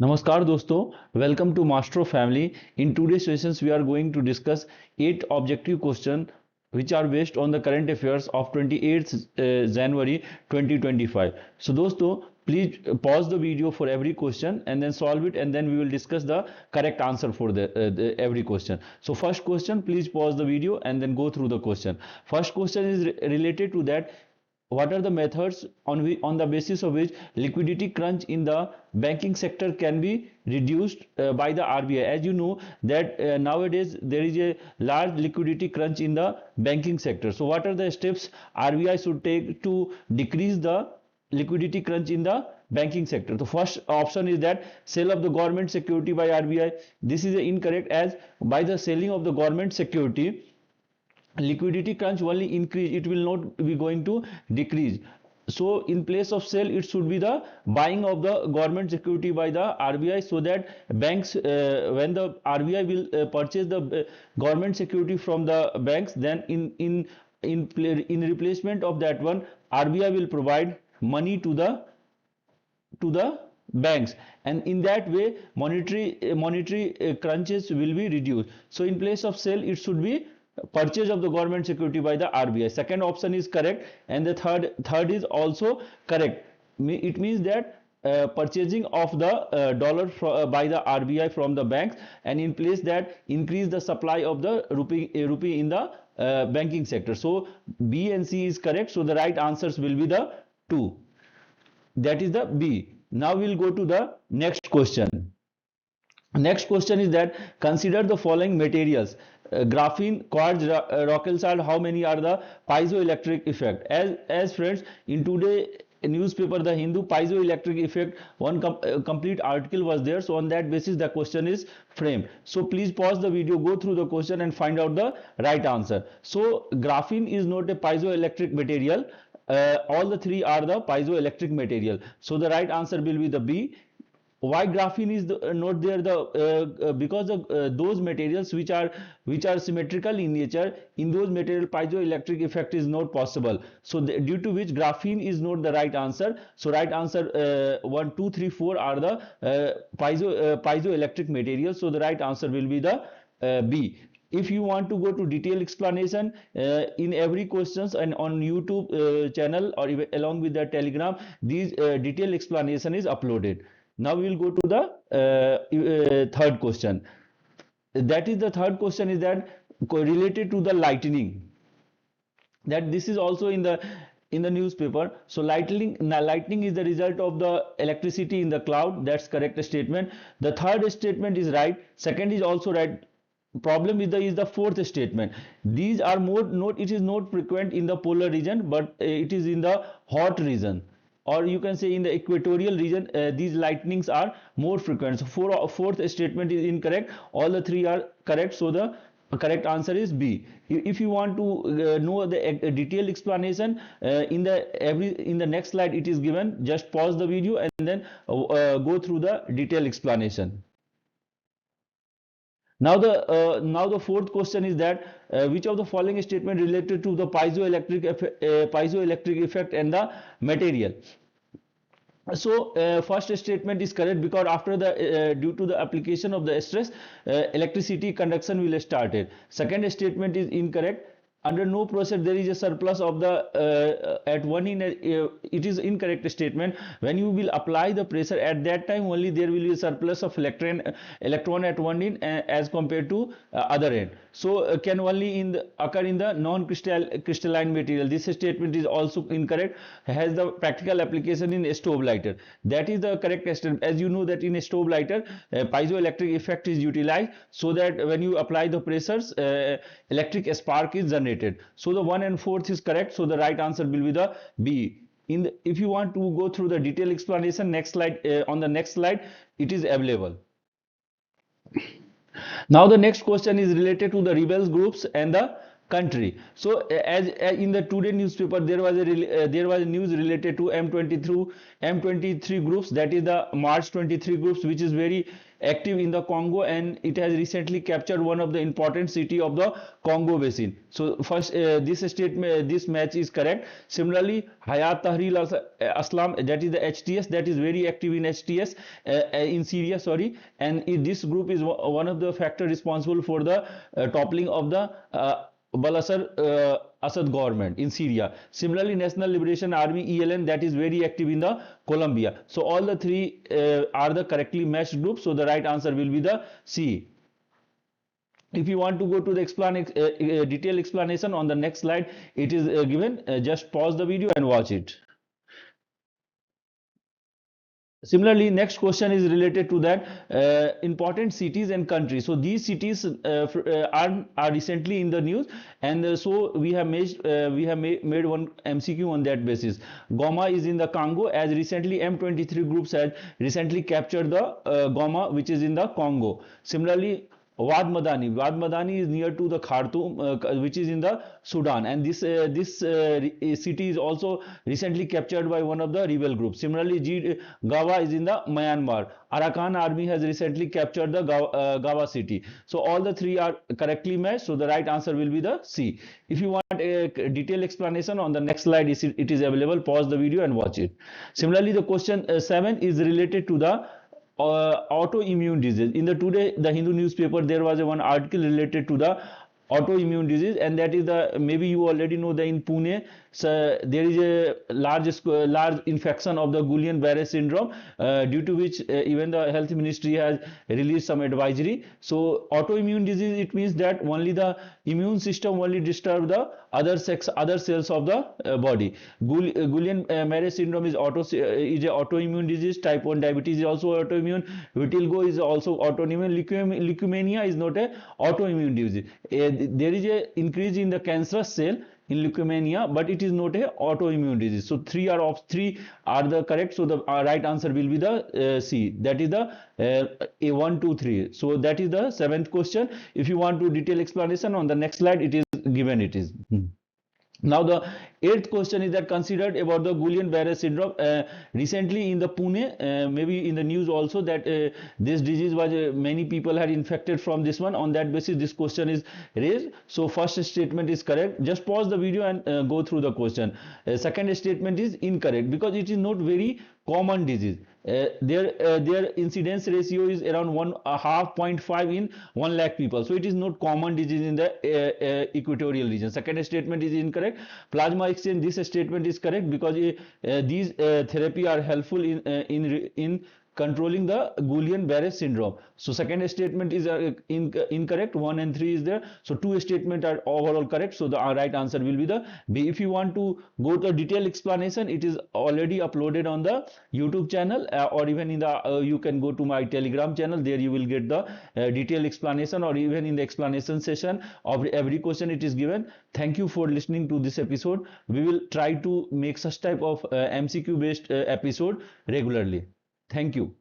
नमस्कार दोस्तों, welcome to master family. In today's sessions we are going to discuss 8 objective questions which are based on the current affairs of 28th January 2025. So दोस्तों, please pause the video for every question and then solve it, and then we will discuss the correct answer for the every question. So first question, please pause the video and then go through the question. First question is related to that: what are the methods on the basis of which liquidity crunch in the banking sector can be reduced by the RBI? As you know that nowadays there is a large liquidity crunch in the banking sector. So what are the steps RBI should take to decrease the liquidity crunch in the banking sector? The first option is that sale of the government security by RBI. This is incorrect, as by the selling of the government security, liquidity crunch only increase, it will not be going to decrease. So in place of sale, it should be the buying of the government security by the RBI, so that banks, when the RBI will purchase the government security from the banks, then in replacement of that one, RBI will provide money to the banks, and in that way monetary crunches will be reduced. So in place of sale, it should be purchase of the government security by the RBI. Second option is correct, and the third is also correct. It means that purchasing of the dollar by the RBI from the banks, and in place that increase the supply of the rupee in the banking sector. So B and C is correct. So the right answers will be the two. That is the B. Now we'll go to the next question. Next question is that consider the following materials: graphene, quartz, rock salt. How many are the piezoelectric effect? As friends, in today newspaper The Hindu, piezoelectric effect, one complete article was there. So on that basis the question is framed. So please pause the video, go through the question and find out the right answer. So graphene is not a piezoelectric material. All the three are the piezoelectric material. So the right answer will be the B. Why graphene is not there? Because of those materials which are symmetrical in nature, in those material piezoelectric effect is not possible. So due to which graphene is not the right answer. So right answer 1, 2, 3, 4 are the piezoelectric materials. So the right answer will be the B. If you want to go to detailed explanation in every questions and on YouTube channel, or even along with the Telegram, these detailed explanation is uploaded. Now we will go to the third question. That is, the third question is that related to the lightning. That this is also in the newspaper. So lightning is the result of the electricity in the cloud. That's correct statement. The third statement is right. Second is also right. Problem is the fourth statement. These are it is not frequent in the polar region, but it is in the hot region, or you can say in the equatorial region. These lightnings are more frequent. So fourth statement is incorrect. All the three are correct. So the correct answer is B. If you want to know the detailed explanation, in the next slide it is given. Just pause the video and then go through the detailed explanation. Now the fourth question is that which of the following statement related to the piezoelectric effect and the material? So first statement is correct, because after the due to the application of the stress, electricity conduction will started. Second statement is incorrect. Under no process there is a surplus of the at one in it is incorrect statement. When you will apply the pressure, at that time only there will be a surplus of electron at one end as compared to other end. So can only occur in the crystalline material. This statement is also incorrect. Has the practical application in stove lighter. That is the correct statement. As you know that in a stove lighter, piezoelectric effect is utilized, so that when you apply the pressures, electric spark is generated. So the 1 and 4th is correct. So the right answer will be the B. If you want to go through the detailed explanation, next slide, on the next slide it is available. Now the next question is related to the rebels groups and the country. So as in the today newspaper there was a news related to M23 groups, that is the March 23 groups, which is very active in the Congo, and it has recently captured one of the important city of the Congo basin. So first this match is correct. Similarly, Hayat Tahrir Al-Sham, that is the HTS, that is very active in HTS in Syria, sorry, and this group is one of the factor responsible for the toppling of the Assad government in Syria. Similarly, National Liberation Army ELN, that is very active in the Colombia. So all the three are the correctly matched groups. So the right answer will be the C. If you want to go to the detailed explanation on the next slide, it is given. Just pause the video and watch it. Similarly, next question is related to that important cities and countries. So these cities are recently in the news, and so we have made one MCQ on that basis. Goma is in the Congo, as recently M23 groups has recently captured the Goma, which is in the Congo. Similarly, Wad Madani is near to the Khartoum, which is in the Sudan, and this city is also recently captured by one of the rebel groups. Similarly, Gawa is in the Myanmar. Arakan army has recently captured the Gawa city. So all the three are correctly matched. So the right answer will be the C. If you want a detailed explanation on the next slide, it is available. Pause the video and watch it. Similarly, the question 7 is related to the autoimmune disease. In the today the Hindu newspaper, there was one article related to the autoimmune disease, and that is the, maybe you already know that in Pune, so there is a large infection of the Guillain Barre syndrome, due to which even the health ministry has released some advisory. So autoimmune disease, it means that only the immune system only disturb the other cells of the body. Guillain Barre syndrome is a autoimmune disease. Type 1 diabetes is also autoimmune. Vitiligo is also autoimmune. Leukemia is not a autoimmune disease. There is a increase in the cancerous cell in leukemia, but it is not a autoimmune disease. So three are the correct. So the right answer will be the C. That is the A 1, 2, 3. So that is the 7th question. If you want to detail explanation on the next slide, it is given. It is. Now the 8th question is that considered about the Guillain Barre syndrome. Recently in the Pune, maybe in the news also, that this disease was many people had infected from this one. On that basis, this question is raised. So first statement is correct. Just pause the video and go through the question. Second statement is incorrect because it is not very common disease. Their incidence ratio is around 0.5 in 1 lakh people. So it is not common disease in the equatorial region. Second statement is incorrect. Plasma exchange, this statement is correct because these therapy are helpful in controlling the Guillain Barre syndrome. So second statement is incorrect. 1 and 3 is there. So 2 statements are overall correct. So the right answer will be the B. If you want to go to a detailed explanation, it is already uploaded on the YouTube channel, or even in the you can go to my Telegram channel. There you will get the detailed explanation, or even in the explanation session of every question it is given. Thank you for listening to this episode. We will try to make such type of MCQ based episode regularly. Thank you.